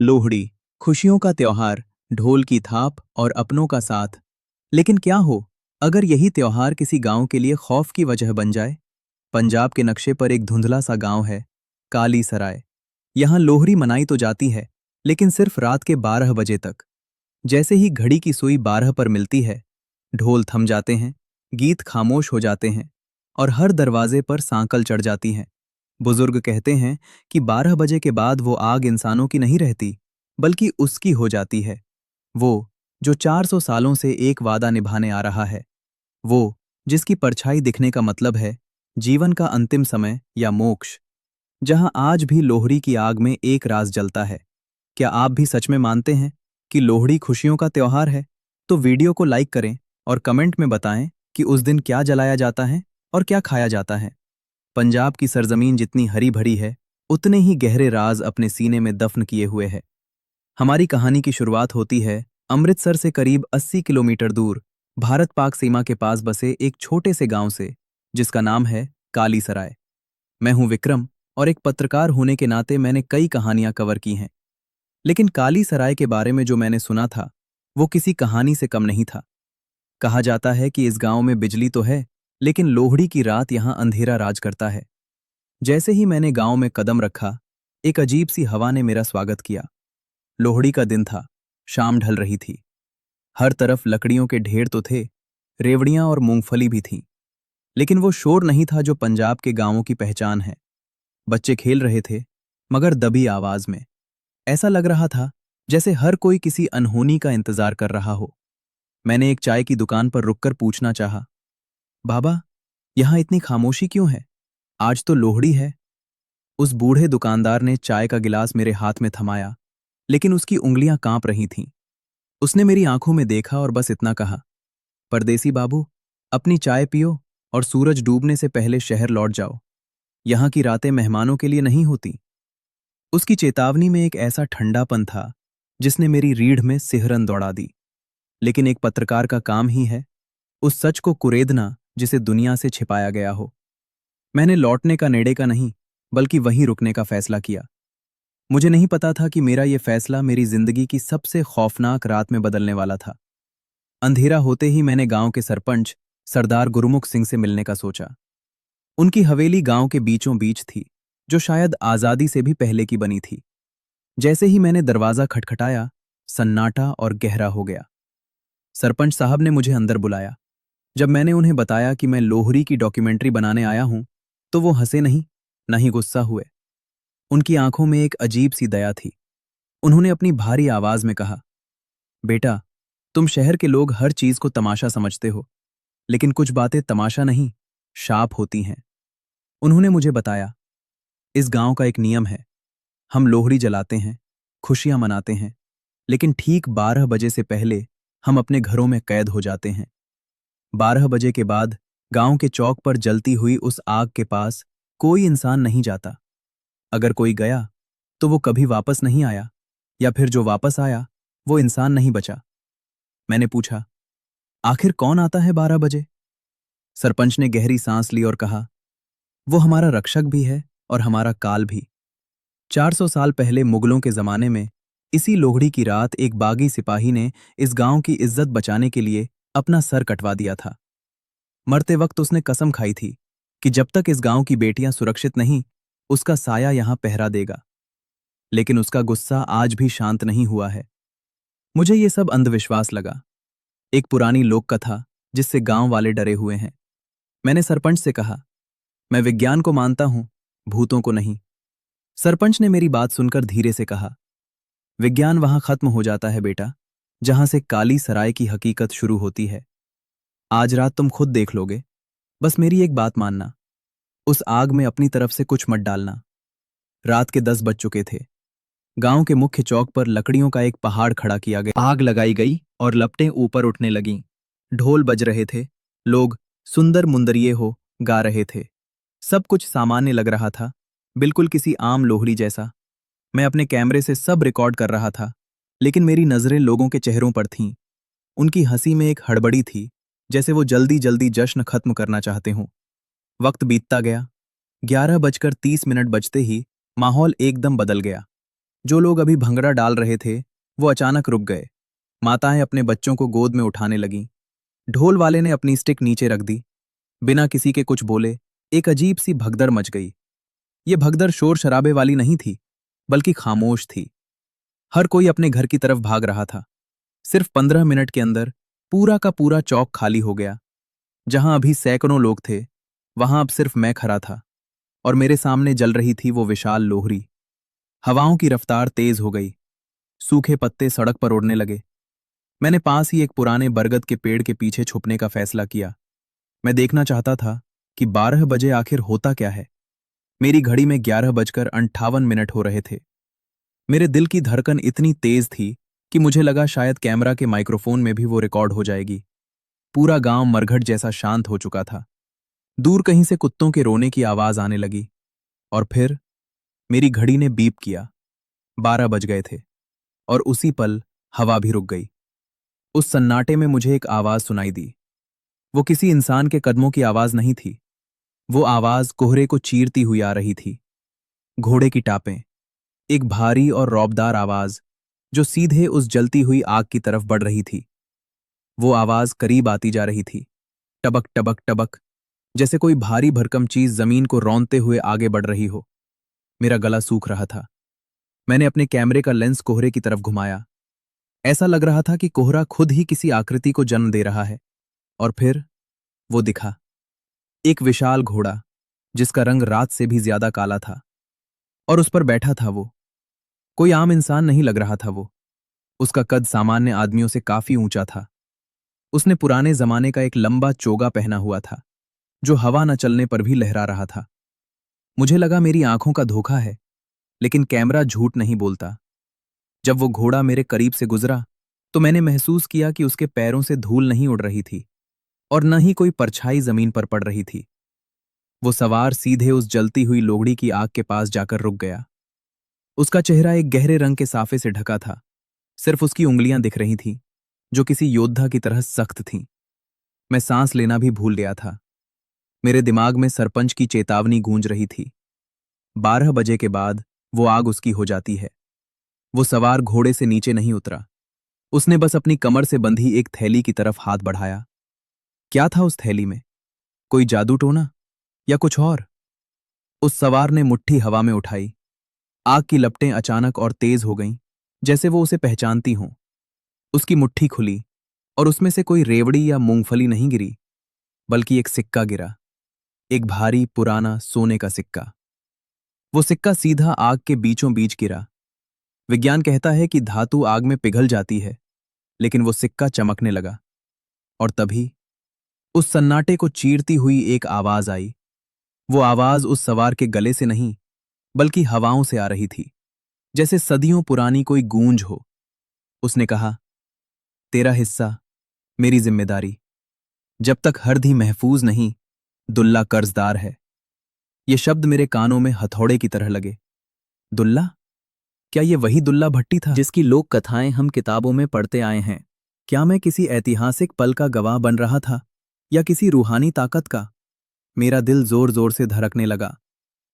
लोहड़ी, खुशियों का त्योहार, ढोल की थाप और अपनों का साथ। लेकिन क्या हो अगर यही त्योहार किसी गांव के लिए खौफ की वजह बन जाए? पंजाब के नक्शे पर एक धुंधला सा गांव है, काली सराय। यहां लोहड़ी मनाई तो जाती है, लेकिन सिर्फ रात के 12 बजे तक। जैसे ही घड़ी की सुई 12 पर मिलती है, ढोल थम जाते हैं, गीत खामोश हो जाते हैं और हर दरवाजे पर सांकल चढ़ जाती है। बुजुर्ग कहते हैं कि 12 बजे के बाद वो आग इंसानों की नहीं रहती, बल्कि उसकी हो जाती है। वो जो 400 सालों से एक वादा निभाने आ रहा है। वो जिसकी परछाई दिखने का मतलब है जीवन का अंतिम समय या मोक्ष। जहां आज भी लोहड़ी की आग में एक राज जलता है। क्या आप भी सच में मानते हैं कि लोहड़ी खुशियों का त्योहार है? तो वीडियो को लाइक करें और कमेंट में बताएं कि उस दिन क्या जलाया जाता है और क्या खाया जाता है। पंजाब की सरजमीन जितनी हरी भरी है, उतने ही गहरे राज अपने सीने में दफन किए हुए है। हमारी कहानी की शुरुआत होती है अमृतसर से करीब 80 किलोमीटर दूर, भारत पाक सीमा के पास बसे एक छोटे से गांव से, जिसका नाम है काली सराय। मैं हूं विक्रम, और एक पत्रकार होने के नाते मैंने कई कहानियां कवर की हैं। लेकिन काली सराय के बारे में जो मैंने सुना था, वो किसी कहानी से कम नहीं था। कहा जाता है कि इस गांव में बिजली तो है, लेकिन लोहड़ी की रात यहां अंधेरा राज करता है। जैसे ही मैंने गांव में कदम रखा, एक अजीब सी हवा ने मेरा स्वागत किया। लोहड़ी का दिन था, शाम ढल रही थी। हर तरफ लकड़ियों के ढेर तो थे, रेवड़ियां और मूंगफली भी थीं। लेकिन वो शोर नहीं था जो पंजाब के गांवों की पहचान है। बच्चे खेल रहे थे, मगर दबी आवाज में। ऐसा लग रहा था जैसे हर कोई किसी अनहोनी का इंतजार कर रहा हो। मैंने एक चाय की दुकान पर रुककर पूछना चाहा, बाबा, यहां इतनी खामोशी क्यों है? आज तो लोहड़ी है। उस बूढ़े दुकानदार ने चाय का गिलास मेरे हाथ में थमाया, लेकिन उसकी उंगलियां कांप रही थीं। उसने मेरी आंखों में देखा और बस इतना कहा, परदेसी बाबू, अपनी चाय पियो और सूरज डूबने से पहले शहर लौट जाओ। यहां की रातें मेहमानों के लिए नहीं होती। उसकी चेतावनी में एक ऐसा ठंडापन था जिसने मेरी रीढ़ में सिहरन दौड़ा दी। लेकिन एक पत्रकार का काम ही है उस सच को कुरेदना जिसे दुनिया से छिपाया गया हो। मैंने लौटने का नेड़े का नहीं, बल्कि वहीं रुकने का फैसला किया। मुझे नहीं पता था कि मेरा यह फैसला मेरी जिंदगी की सबसे खौफनाक रात में बदलने वाला था। अंधेरा होते ही मैंने गांव के सरपंच सरदार गुरमुख सिंह से मिलने का सोचा। उनकी हवेली गांव के बीचों बीच थी, जो शायद आजादी से भी पहले की बनी थी। जैसे ही मैंने दरवाजा खटखटाया, सन्नाटा और गहरा हो गया। सरपंच साहब ने मुझे अंदर बुलाया। जब मैंने उन्हें बताया कि मैं लोहड़ी की डॉक्यूमेंट्री बनाने आया हूं, तो वो हंसे नहीं, न ही गुस्सा हुए। उनकी आंखों में एक अजीब सी दया थी। उन्होंने अपनी भारी आवाज में कहा, बेटा, तुम शहर के लोग हर चीज को तमाशा समझते हो, लेकिन कुछ बातें तमाशा नहीं, शाप होती हैं। उन्होंने मुझे बताया, इस गांव का एक नियम है। हम लोहड़ी जलाते हैं, खुशियां मनाते हैं, लेकिन ठीक 12 बजे से पहले हम अपने घरों में कैद हो जाते हैं। 12 बजे के बाद गांव के चौक पर जलती हुई उस आग के पास कोई इंसान नहीं जाता। अगर कोई गया, तो वो कभी वापस नहीं आया, या फिर जो वापस आया, वो इंसान नहीं बचा। मैंने पूछा, आखिर कौन आता है 12 बजे? सरपंच ने गहरी सांस ली और कहा, वो हमारा रक्षक भी है और हमारा काल भी। 400 साल पहले मुगलों के जमाने में इसी लोहड़ी की रात एक बागी सिपाही ने इस गांव की इज्जत बचाने के लिए अपना सर कटवा दिया था। मरते वक्त उसने कसम खाई थी कि जब तक इस गांव की बेटियां सुरक्षित नहीं, उसका साया यहां पहरा देगा। लेकिन उसका गुस्सा आज भी शांत नहीं हुआ है। मुझे ये सब अंधविश्वास लगा, एक पुरानी लोक कथा जिससे गांव वाले डरे हुए हैं। मैंने सरपंच से कहा, मैं विज्ञान को मानता हूं, भूतों को नहीं। सरपंच ने मेरी बात सुनकर धीरे से कहा, विज्ञान वहां खत्म हो जाता है बेटा, जहां से काली सराय की हकीकत शुरू होती है। आज रात तुम खुद देख लोगे। बस मेरी एक बात मानना, उस आग में अपनी तरफ से कुछ मत डालना। रात के 10 बज चुके थे। गांव के मुख्य चौक पर लकड़ियों का एक पहाड़ खड़ा किया गया। आग लगाई गई और लपटें ऊपर उठने लगीं। ढोल बज रहे थे, लोग सुंदर मुंदरिये हो गा रहे थे। सब कुछ सामान्य लग रहा था, बिल्कुल किसी आम लोहड़ी जैसा। मैं अपने कैमरे से सब रिकॉर्ड कर रहा था, लेकिन मेरी नजरें लोगों के चेहरों पर थीं। उनकी हंसी में एक हड़बड़ी थी, जैसे वो जल्दी जल्दी जश्न खत्म करना चाहते हों। वक्त बीतता गया। 11:30 बजते ही माहौल एकदम बदल गया। जो लोग अभी भंगड़ा डाल रहे थे वो अचानक रुक गए। माताएं अपने बच्चों को गोद में उठाने लगीं। ढोल वाले ने अपनी स्टिक नीचे रख दी। बिना किसी के कुछ बोले एक अजीब सी भगदड़ मच गई। ये भगदड़ शोर शराबे वाली नहीं थी, बल्कि खामोश थी। हर कोई अपने घर की तरफ भाग रहा था। सिर्फ 15 मिनट के अंदर पूरा का पूरा चौक खाली हो गया। जहां अभी सैकड़ों लोग थे, वहां अब सिर्फ मैं खड़ा था, और मेरे सामने जल रही थी वो विशाल लोहरी। हवाओं की रफ्तार तेज हो गई। सूखे पत्ते सड़क पर उड़ने लगे। मैंने पास ही एक पुराने बरगद के पेड़ के पीछे छुपने का फैसला किया। मैं देखना चाहता था कि 12 बजे आखिर होता क्या है। मेरी घड़ी में 11 बजकर 58 मिनट हो रहे थे। मेरे दिल की धड़कन इतनी तेज थी कि मुझे लगा शायद कैमरा के माइक्रोफोन में भी वो रिकॉर्ड हो जाएगी। पूरा गांव मरघट जैसा शांत हो चुका था। दूर कहीं से कुत्तों के रोने की आवाज आने लगी, और फिर मेरी घड़ी ने बीप किया। 12 बज गए थे, और उसी पल हवा भी रुक गई। उस सन्नाटे में मुझे एक आवाज सुनाई दी। वो किसी इंसान के कदमों की आवाज नहीं थी। वो आवाज कोहरे को चीरती हुई आ रही थी। घोड़े की टापें, एक भारी और रौबदार आवाज जो सीधे उस जलती हुई आग की तरफ बढ़ रही थी। वो आवाज करीब आती जा रही थी, टबक टबक टबक, जैसे कोई भारी भरकम चीज जमीन को रौंदते हुए आगे बढ़ रही हो। मेरा गला सूख रहा था। मैंने अपने कैमरे का लेंस कोहरे की तरफ घुमाया। ऐसा लग रहा था कि कोहरा खुद ही किसी आकृति को जन्म दे रहा है। और फिर वो दिखा, एक विशाल घोड़ा जिसका रंग रात से भी ज्यादा काला था, और उस पर बैठा था वो। कोई आम इंसान नहीं लग रहा था वो। उसका कद सामान्य आदमियों से काफी ऊंचा था। उसने पुराने जमाने का एक लंबा चोगा पहना हुआ था, जो हवा न चलने पर भी लहरा रहा था। मुझे लगा मेरी आंखों का धोखा है, लेकिन कैमरा झूठ नहीं बोलता। जब वो घोड़ा मेरे करीब से गुजरा, तो मैंने महसूस किया कि उसके पैरों से धूल नहीं उड़ रही थी, और न ही कोई परछाई जमीन पर पड़ रही थी। वो सवार सीधे उस जलती हुई लोगड़ी की आग के पास जाकर रुक गया। उसका चेहरा एक गहरे रंग के साफे से ढका था। सिर्फ उसकी उंगलियां दिख रही थीं, जो किसी योद्धा की तरह सख्त थीं। मैं सांस लेना भी भूल गया था। मेरे दिमाग में सरपंच की चेतावनी गूंज रही थी। 12 बजे के बाद वो आग उसकी हो जाती है। वो सवार घोड़े से नीचे नहीं उतरा। उसने बस अपनी कमर से बंधी एक थैली की तरफ हाथ बढ़ाया। क्या था उस थैली में? कोई जादू टोना या कुछ और? उस सवार ने मुट्ठी हवा में उठाई। आग की लपटें अचानक और तेज हो गईं, जैसे वो उसे पहचानती हों। उसकी मुट्ठी खुली, और उसमें से कोई रेवड़ी या मूंगफली नहीं गिरी, बल्कि एक सिक्का गिरा। एक भारी पुराना सोने का सिक्का। वो सिक्का सीधा आग के बीचों बीच गिरा। विज्ञान कहता है कि धातु आग में पिघल जाती है, लेकिन वो सिक्का चमकने लगा। और तभी उस सन्नाटे को चीरती हुई एक आवाज आई। वो आवाज उस सवार के गले से नहीं, बल्कि हवाओं से आ रही थी, जैसे सदियों पुरानी कोई गूंज हो। उसने कहा, तेरा हिस्सा, मेरी जिम्मेदारी। जब तक हरदी महफूज नहीं, दुल्ला कर्जदार है। ये शब्द मेरे कानों में हथौड़े की तरह लगे। दुल्ला? क्या ये वही दुल्ला भट्टी था जिसकी लोक कथाएं हम किताबों में पढ़ते आए हैं? क्या मैं किसी ऐतिहासिक पल का गवाह बन रहा था, या किसी रूहानी ताकत का? मेरा दिल जोर जोर से धड़कने लगा।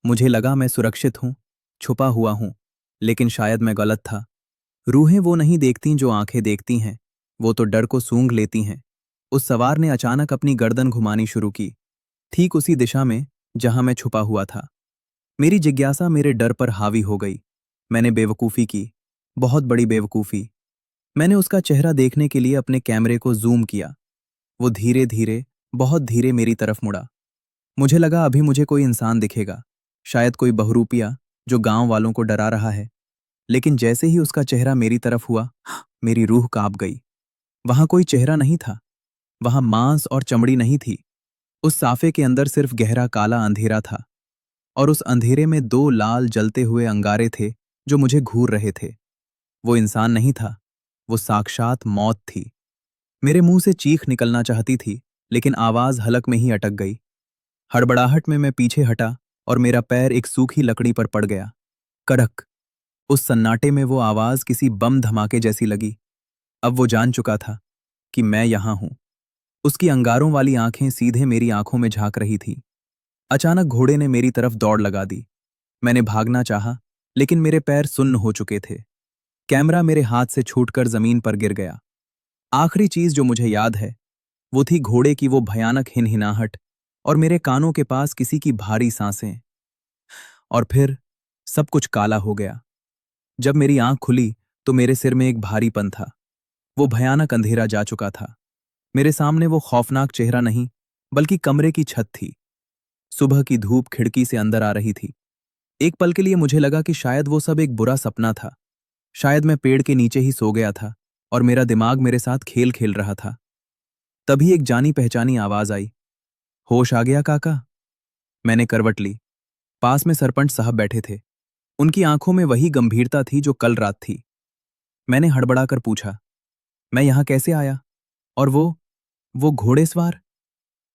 मुझे लगा मैं सुरक्षित हूं, छुपा हुआ हूं, लेकिन शायद मैं गलत था। रूहें वो नहीं देखती जो आंखें देखती हैं, वो तो डर को सूंघ लेती हैं। उस सवार ने अचानक अपनी गर्दन घुमानी शुरू की, ठीक उसी दिशा में जहां मैं छुपा हुआ था। मेरी जिज्ञासा मेरे डर पर हावी हो गई। मैंने बेवकूफ़ी की, बहुत बड़ी बेवकूफ़ी। मैंने उसका चेहरा देखने के लिए अपने कैमरे को जूम किया। वो धीरे धीरे, बहुत धीरे मेरी तरफ मुड़ा। मुझे लगा अभी मुझे कोई इंसान दिखेगा, शायद कोई बहरूपिया जो गांव वालों को डरा रहा है। लेकिन जैसे ही उसका चेहरा मेरी तरफ हुआ, मेरी रूह कांप गई। वहां कोई चेहरा नहीं था, वहां मांस और चमड़ी नहीं थी। उस साफे के अंदर सिर्फ गहरा काला अंधेरा था, और उस अंधेरे में दो लाल जलते हुए अंगारे थे जो मुझे घूर रहे थे। वो इंसान नहीं था, वो साक्षात मौत थी। मेरे मुंह से चीख निकलना चाहती थी, लेकिन आवाज हलक में ही अटक गई। हड़बड़ाहट में मैं पीछे हटा, और मेरा पैर एक सूखी लकड़ी पर पड़ गया। कड़क। उस सन्नाटे में वो आवाज किसी बम धमाके जैसी लगी। अब वो जान चुका था कि मैं यहां हूं। उसकी अंगारों वाली आंखें सीधे मेरी आंखों में झांक रही थी। अचानक घोड़े ने मेरी तरफ दौड़ लगा दी। मैंने भागना चाहा, लेकिन मैं डर गया। वो आवाज फिर से आई, तेरा हिस्सा, मेरी जिम्मेदारी। जब तक हरदी महफूज नहीं, दुल्ला कर्जदार है। ये शब्द मेरे कानों में हथौड़े की तरह लगे। दुल्ला? क्या ये वही दुल्ला भट्टी था जिसकी लोक कथाएं हम किताबों में पढ़ते आए हैं? क्या मैं किसी ऐतिहासिक पल का गवाह बन रहा था, या किसी रूहानी ताकत का? मेरा दिल जोर जोर से धड़कने लगा। मुझे लगा मैं सुरक्षित हूं, छुपा हुआ हूं, लेकिन शायद मैं गलत था। रूहें वो नहीं देखती जो आंखें देखती हैं, वो तो डर को सूंघ लेती हैं। उस सवार ने अचानक अपनी गर्दन घुमानी शुरू की, ठीक उसी दिशा में जहां मैं छुपा हुआ था। मेरी जिज्ञासा मेरे डर पर हावी हो गई। मैंने लेकिन मेरे पैर सुन्न हो चुके थे। कैमरा मेरे हाथ से छूटकर जमीन पर गिर गया। आखिरी चीज जो मुझे याद है वो थी घोड़े की वो भयानक हिनहिनाहट और मेरे कानों के पास किसी की भारी सांसें। और फिर सब कुछ काला हो गया। जब मेरी आंख खुली तो मेरे सिर में एक भारीपन था। वो भयानक अंधेरा जा चुका था। मेरे सामने वो खौफनाक चेहरा नहीं बल्कि कमरे की छत थी। सुबह की धूप खिड़की से अंदर आ रही थी। एक पल के लिए मुझे लगा कि शायद वो सब एक बुरा सपना था। शायद मैं पेड़ के नीचे ही सो गया था और मेरा दिमाग मेरे साथ खेल खेल रहा था। तभी एक जानी पहचानी आवाज आई, होश आ गया काका? मैंने करवट ली। पास में सरपंच साहब बैठे थे। उनकी आंखों में वही गंभीरता थी जो कल रात थी। मैंने हड़बड़ाकर पूछा, मैं यहां कैसे आया? और वो घोड़ेसवार?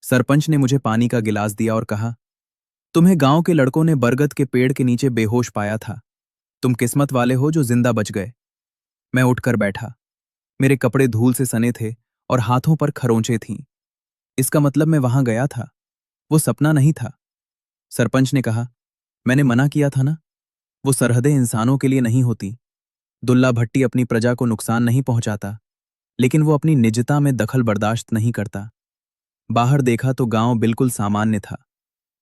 सरपंच ने मुझे पानी का गिलास दिया और कहा, तुम्हें गांव के लड़कों ने बरगद के पेड़ के नीचे बेहोश पाया था। तुम किस्मत वाले हो जो जिंदा बच गए। मैं उठकर बैठा। मेरे कपड़े धूल से सने थे और हाथों पर खरोंचें थीं। इसका मतलब मैं वहां गया था, वो सपना नहीं था। सरपंच ने कहा, मैंने मना किया था ना, वो सरहदें इंसानों के लिए नहीं होती। दुल्ला भट्टी अपनी प्रजा को नुकसान नहीं पहुंचाता, लेकिन वो अपनी निजता में दखल बर्दाश्त नहीं करता। बाहर देखा तो गांव बिल्कुल सामान्य था।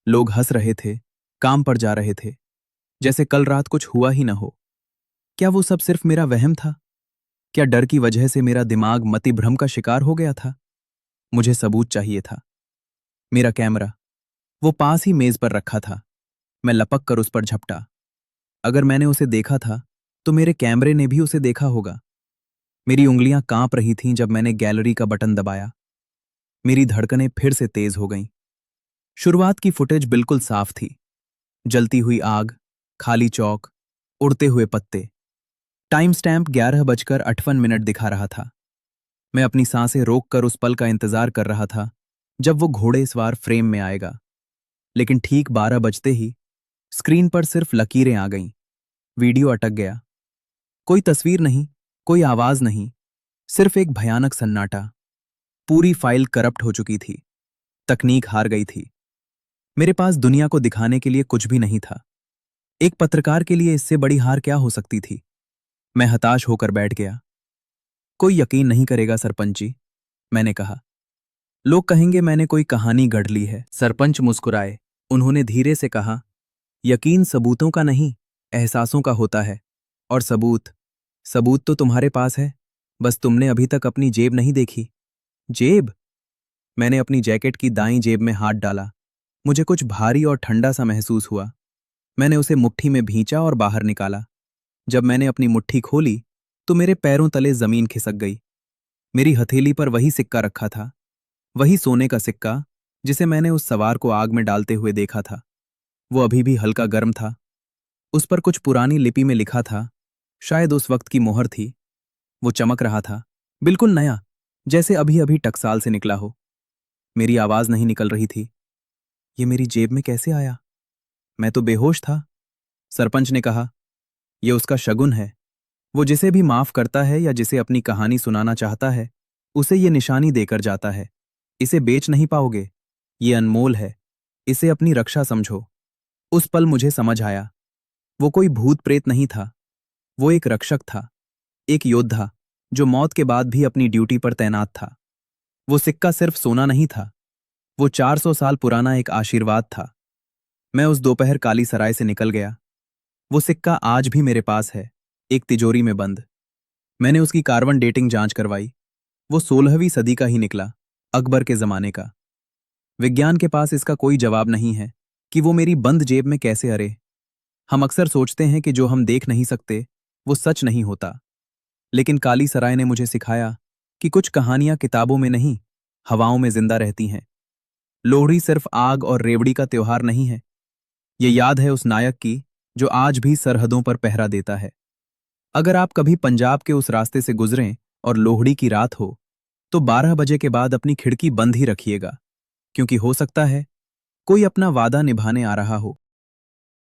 लोग हंस रहे थे, काम पर जा रहे थे, जैसे कल रात कुछ हुआ ही न हो। क्या वो सब सिर्फ मेरा वहम था? क्या डर की वजह से मेरा दिमाग मति भ्रम का शिकार हो गया था? मुझे सबूत चाहिए था। मेरा कैमरा वो पास ही मेज पर रखा था। मैं लपक कर उस पर झपटा। अगर मैंने उसे देखा था तो मेरे कैमरे ने भी उसे देखा होगा। मेरी उंगलियां कांप रही थीं जब मैंने गैलरी का बटन दबाया। मेरी धड़कनें फिर से तेज हो गईं। शुरुआत की फुटेज बिल्कुल साफ थी। जलती हुई आग, खाली चौक, उड़ते हुए पत्ते। टाइम स्टैंप 11:58 दिखा रहा था। मैं अपनी सांसें रोककर उस पल का इंतजार कर रहा था जब वो घोड़ेसवार फ्रेम में आएगा। लेकिन ठीक 12 बजते ही स्क्रीन पर सिर्फ लकीरें आ गईं। वीडियो अटक गया। कोई तस्वीर नहीं, कोई आवाज नहीं, सिर्फ एक भयानक सन्नाटा। पूरी फाइल करप्ट हो चुकी थी। तकनीक हार गई थी। मेरे पास दुनिया को दिखाने के लिए कुछ भी नहीं था। एक पत्रकार के लिए इससे बड़ी हार क्या हो सकती थी? मैं हताश होकर बैठ गया। कोई यकीन नहीं करेगा सरपंच जी, मैंने कहा। लोग कहेंगे मैंने कोई कहानी गढ़ ली है। सरपंच मुस्कुराए। उन्होंने धीरे से कहा, यकीन सबूतों का नहीं, एहसासों का होता है। और सबूत सबूत तो तुम्हारे पास है, बस तुमने अभी तक अपनी जेब नहीं देखी। जेब? मैंने अपनी जैकेट की दाईं जेब में हाथ डाला। मुझे कुछ भारी और ठंडा सा महसूस हुआ। मैंने उसे मुट्ठी में भींचा और बाहर निकाला। जब मैंने अपनी मुट्ठी खोली तो मेरे पैरों तले जमीन खिसक गई। मेरी हथेली पर वही सिक्का रखा था, वही सोने का सिक्का जिसे मैंने उस सवार को आग में डालते हुए देखा था। वो अभी भी हल्का गर्म था। उस पर कुछ पुरानी लिपि में लिखा था, शायद उस वक्त की मोहर थी। वो चमक रहा था, बिल्कुल नया, जैसे अभी अभी टकसाल से निकला हो। मेरी आवाज नहीं निकल रही थी। ये मेरी जेब में कैसे आया? मैं तो बेहोश था। सरपंच ने कहा, यह उसका शगुन है। वो जिसे भी माफ करता है या जिसे अपनी कहानी सुनाना चाहता है, उसे ये निशानी देकर जाता है। इसे बेच नहीं पाओगे, ये अनमोल है। इसे अपनी रक्षा समझो। उस पल मुझे समझ आया, वो कोई भूत प्रेत नहीं था, वो एक रक्षक था, एक योद्धा जो मौत के बाद भी अपनी ड्यूटी पर तैनात था। वो सिक्का सिर्फ सोना नहीं था, वो 400 साल पुराना एक आशीर्वाद था। मैं उस दोपहर काली सराय से निकल गया। वो सिक्का आज भी मेरे पास है, एक तिजोरी में बंद। मैंने उसकी कार्बन डेटिंग जांच करवाई। वो 16वीं सदी का ही निकला, अकबर के जमाने का। विज्ञान के पास इसका कोई जवाब नहीं है कि वो मेरी बंद जेब में कैसे अरे। हम अक्सर सोचते हैं कि जो हम देख नहीं सकते वो सच नहीं होता, लेकिन काली सराय ने मुझे सिखाया कि कुछ कहानियां किताबों में नहीं, हवाओं में जिंदा रहती हैं। लोहड़ी सिर्फ आग और रेवड़ी का त्योहार नहीं है, ये याद है उस नायक की जो आज भी सरहदों पर पहरा देता है। अगर आप कभी पंजाब के उस रास्ते से गुजरें और लोहड़ी की रात हो तो 12 बजे के बाद अपनी खिड़की बंद ही रखिएगा, क्योंकि हो सकता है कोई अपना वादा निभाने आ रहा हो।